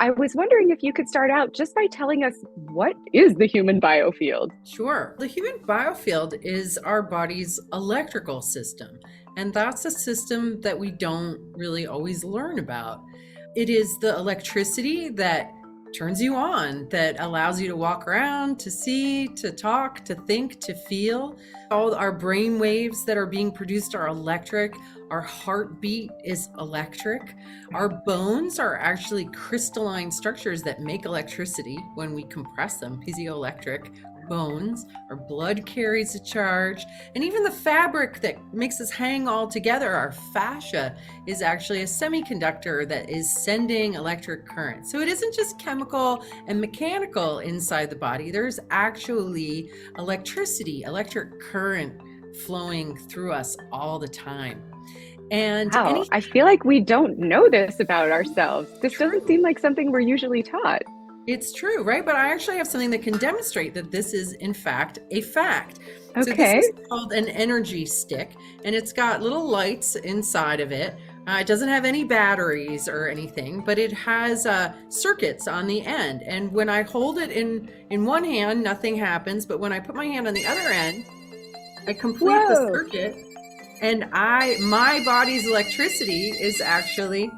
I was wondering if you could start out just by telling us what is the human biofield? Sure. The human biofield is our body's electrical system, and that's a system that we don't really always learn about. It is the electricity that turns you on, that allows you to walk around, to see, to talk, to think, to feel. All our brain waves that are being produced are electric. Our heartbeat is electric. Our bones are actually crystalline structures that make electricity when we compress them, piezoelectric bones. Our blood carries a charge. And even the fabric that makes us hang all together, our fascia, is actually a semiconductor that is sending electric current. So it isn't just chemical and mechanical inside the body. There's actually electricity, electric current flowing through us all the time. And Wow, I feel like we don't know this about ourselves. This doesn't seem like something we're usually taught. It's true, right? But I actually have something that can demonstrate that this is, in fact, a fact. So this Okay. is called an energy stick, and it's got little lights inside of it. It doesn't have any batteries or anything, but it has circuits on the end. And when I hold it in one hand, nothing happens. But when I put my hand on the other end, I complete the Whoa. circuit, and my body's electricity is actually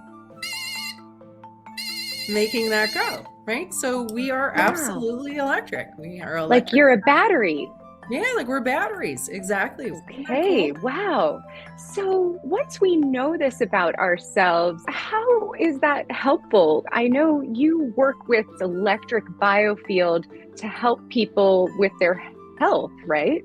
making that go. Right? So we are Wow. absolutely electric. We are Like electric. you're a battery. Yeah, like we're batteries. Exactly. Okay, wow. So once we know this about ourselves, how is that helpful? I know you work with electric biofield to help people with their health, right?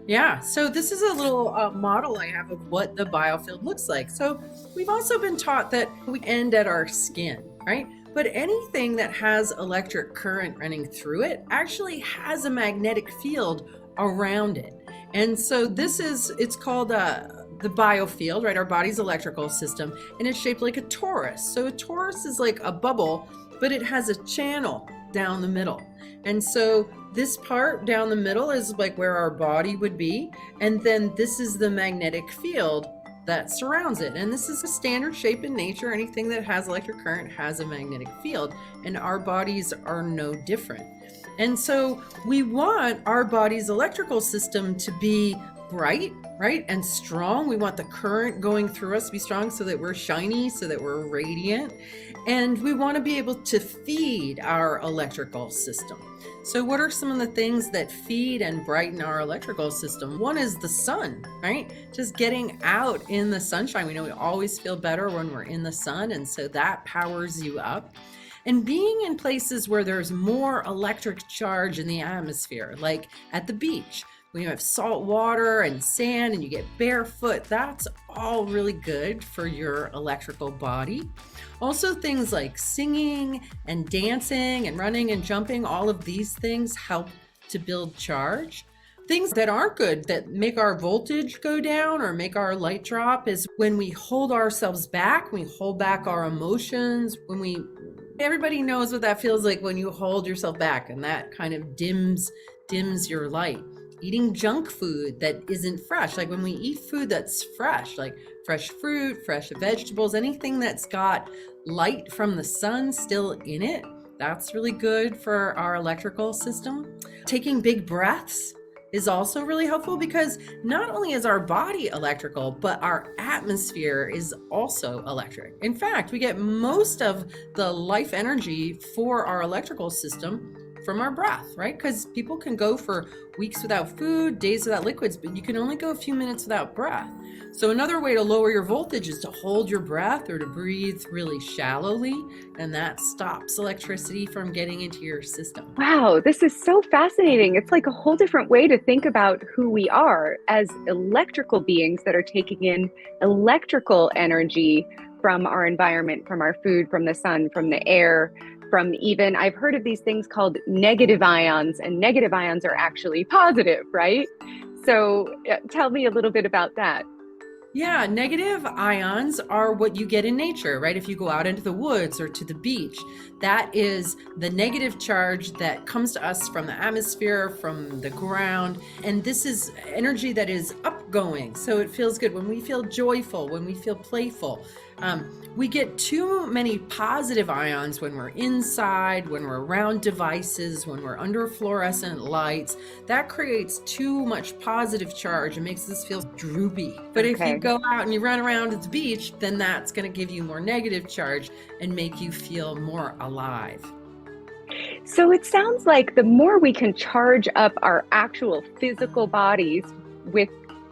Yeah. So this is a little model I have of what the biofield looks like. So we've also been taught that we end at our skin, right? But anything that has electric current running through it actually has a magnetic field around it. And so it's called the biofield, right? Our body's electrical system, and it's shaped like a torus. So a torus is like a bubble, but it has a channel down the middle. And so this part down the middle is like where our body would be. And then this is the magnetic field that surrounds it. And this is a standard shape in nature. Anything that has electric current has a magnetic field, and our bodies are no different. And so we want our body's electrical system to be bright, right, and strong. We want the current going through us to be strong so that we're shiny, so that we're radiant. And we want to be able to feed our electrical system. So what are some of the things that feed and brighten our electrical system? One is the sun, right? Just getting out in the sunshine. We know we always feel better when we're in the sun, and so that powers you up. And being in places where there's more electric charge in the atmosphere, like at the beach, when you have salt water and sand and you get barefoot, that's all really good for your electrical body. Also, things like singing and dancing and running and jumping, all of these things help to build charge. Things that aren't good, that make our voltage go down or make our light drop, is when we hold ourselves back, we hold back our emotions, everybody knows what that feels like when you hold yourself back, and that kind of dims your light. Eating junk food that isn't fresh, like when we eat food that's fresh, like fresh fruit, fresh vegetables, anything that's got light from the sun still in it, that's really good for our electrical system. Taking big breaths is also really helpful, because not only is our body electrical, but our atmosphere is also electric. In fact, we get most of the life energy for our electrical system from our breath, right? Because people can go for weeks without food, days without liquids, but you can only go a few minutes without breath. So another way to lower your voltage is to hold your breath or to breathe really shallowly, and that stops electricity from getting into your system. Wow, this is so fascinating. It's like a whole different way to think about who we are as electrical beings that are taking in electrical energy from our environment, from our food, from the sun, from the air, from even, I've heard of these things called negative ions, and negative ions are actually positive, right? So tell me a little bit about that. Yeah, negative ions are what you get in nature, right? If you go out into the woods or to the beach, that is the negative charge that comes to us from the atmosphere, from the ground. And this is energy that is upgoing. So it feels good when we feel joyful, when we feel playful. We get too many positive ions when we're inside, when we're around devices, when we're under fluorescent lights. That creates too much positive charge and makes us feel droopy. But if you go out and you run around at the beach, then that's going to give you more negative charge and make you feel more alive. So it sounds like the more we can charge up our actual physical bodies with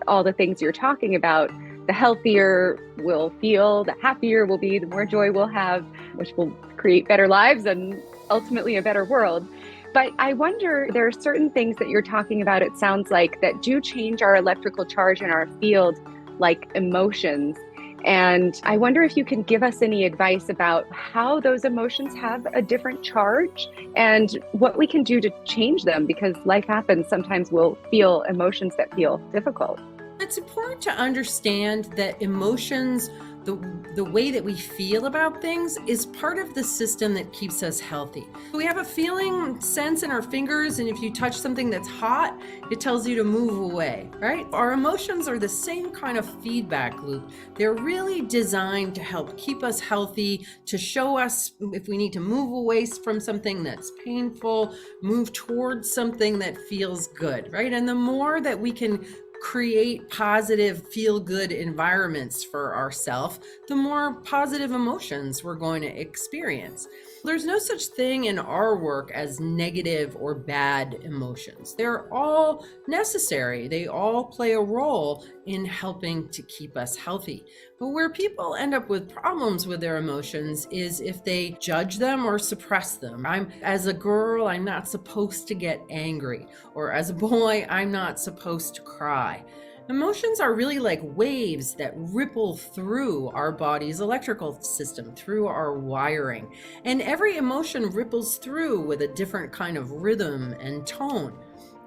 all the things you're talking about, the healthier we'll feel, the happier we'll be, the more joy we'll have, which will create better lives and ultimately a better world. But I wonder, there are certain things that you're talking about, it sounds like, that do change our electrical charge in our field, like emotions. And I wonder if you can give us any advice about how those emotions have a different charge and what we can do to change them, because life happens. Sometimes we'll feel emotions that feel difficult. It's important to understand that emotions, the way that we feel about things, is part of the system that keeps us healthy. We have a feeling sense in our fingers, and if you touch something that's hot, it tells you to move away, right? Our emotions are the same kind of feedback loop. They're really designed to help keep us healthy, to show us if we need to move away from something that's painful, move towards something that feels good, right? And the more that we can create positive, feel-good environments for ourselves, the more positive emotions we're going to experience. There's no such thing in our work as negative or bad emotions. They're all necessary. They all play a role in helping to keep us healthy. But where people end up with problems with their emotions is if they judge them or suppress them. As a girl, I'm not supposed to get angry, or as a boy, I'm not supposed to cry. Emotions are really like waves that ripple through our body's electrical system, through our wiring. And every emotion ripples through with a different kind of rhythm and tone.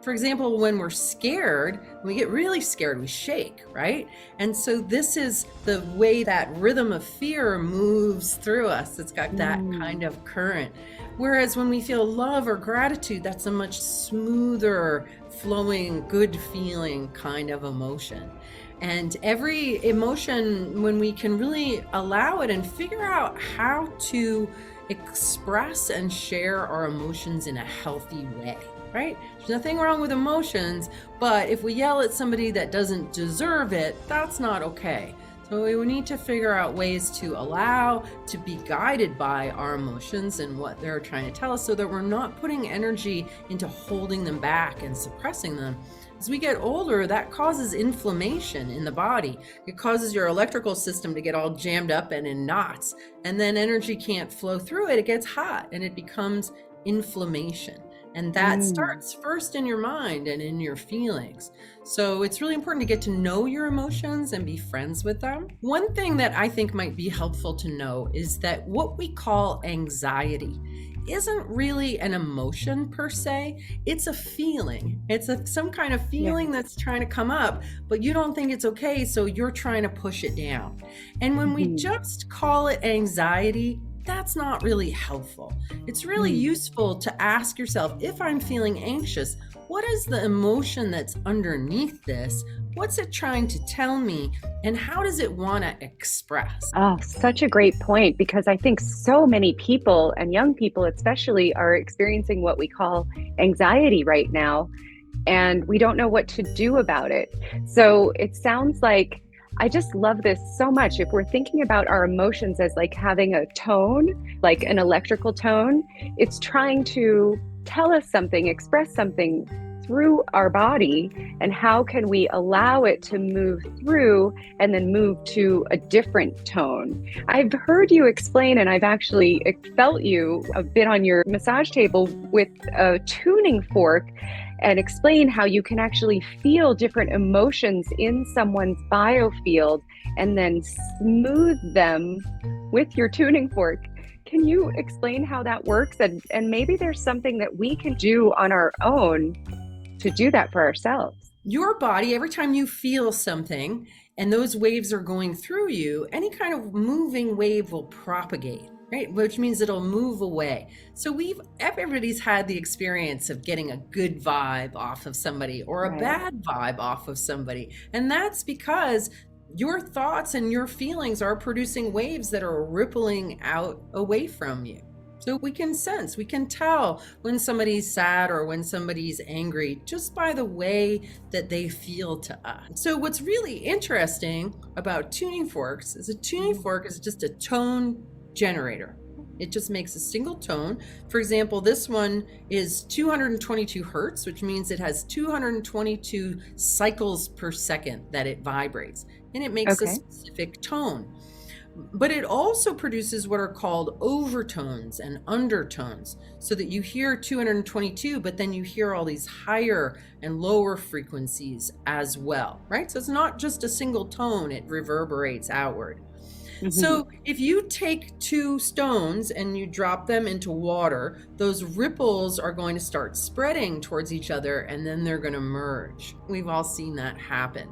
For example, when we're scared, when we get really scared, we shake, right? And so this is the way that rhythm of fear moves through us. It's got that kind of current. Whereas when we feel love or gratitude, that's a much smoother, flowing, good feeling kind of emotion. And every emotion, when we can really allow it and figure out how to express and share our emotions in a healthy way, right? There's nothing wrong with emotions, but if we yell at somebody that doesn't deserve it, that's not okay. So we need to figure out ways to allow to be guided by our emotions and what they're trying to tell us, so that we're not putting energy into holding them back and suppressing them. As we get older, that causes inflammation in the body. It causes your electrical system to get all jammed up and in knots, and then energy can't flow through it. It gets hot and it becomes inflammation. And that starts first in your mind and in your feelings. So it's really important to get to know your emotions and be friends with them. One thing that I think might be helpful to know is that what we call anxiety isn't really an emotion per se. It's a feeling. It's some kind of feeling that's trying to come up, but you don't think it's okay, so you're trying to push it down. And when we just call it anxiety, that's not really helpful. It's really useful to ask yourself, if I'm feeling anxious, what is the emotion that's underneath this? What's it trying to tell me? And how does it want to express? Oh, such a great point, because I think so many people, and young people especially, are experiencing what we call anxiety right now, and we don't know what to do about it. So it sounds like, I just love this so much. If we're thinking about our emotions as like having a tone, like an electrical tone, it's trying to tell us something, express something through our body, and how can we allow it to move through and then move to a different tone. I've heard you explain, and I've actually felt you a bit on your massage table with a tuning fork, and explain how you can actually feel different emotions in someone's biofield and then smooth them with your tuning fork. Can you explain how that works? And maybe there's something that we can do on our own to do that for ourselves. Your body, every time you feel something and those waves are going through you, any kind of moving wave will propagate, right? Which means it'll move away. So everybody's had the experience of getting a good vibe off of somebody or a bad vibe off of somebody. And that's because your thoughts and your feelings are producing waves that are rippling out away from you. So we can sense, we can tell when somebody's sad or when somebody's angry just by the way that they feel to us. So what's really interesting about tuning forks is a tuning fork is just a tone generator. It just makes a single tone. For example, this one is 222 hertz, which means it has 222 cycles per second that it vibrates, and it makes a specific tone. But it also produces what are called overtones and undertones, so that you hear 222, but then you hear all these higher and lower frequencies as well, right? So it's not just a single tone, it reverberates outward. So if you take two stones and you drop them into water, those ripples are going to start spreading towards each other, and then they're going to merge. We've all seen that happen.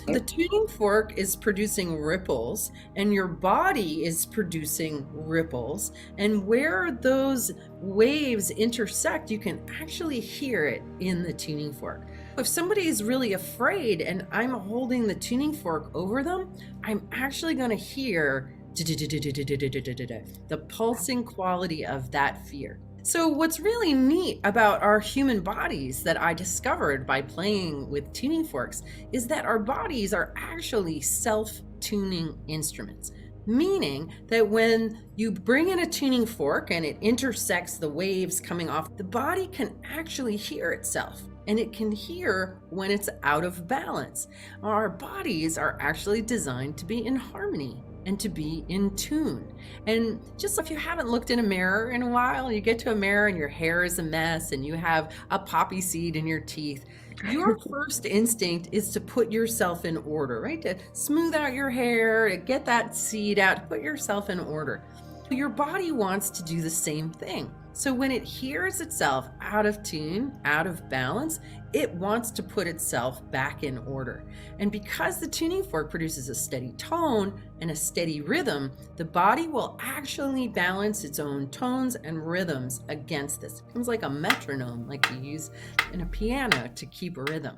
The tuning fork is producing ripples, and your body is producing ripples. And where those waves intersect, you can actually hear it in the tuning fork. If somebody is really afraid and I'm holding the tuning fork over them, I'm actually going to hear the pulsing quality of that fear. So what's really neat about our human bodies that I discovered by playing with tuning forks is that our bodies are actually self-tuning instruments. Meaning that when you bring in a tuning fork and it intersects the waves coming off, the body can actually hear itself. And it can hear when it's out of balance. Our bodies are actually designed to be in harmony and to be in tune. And just if you haven't looked in a mirror in a while, you get to a mirror and your hair is a mess and you have a poppy seed in your teeth, your first instinct is to put yourself in order, right? To smooth out your hair, to get that seed out, to put yourself in order. Your body wants to do the same thing. So when it hears itself out of tune, out of balance, it wants to put itself back in order. And because the tuning fork produces a steady tone and a steady rhythm, the body will actually balance its own tones and rhythms against this. It becomes like a metronome, like you use in a piano to keep a rhythm.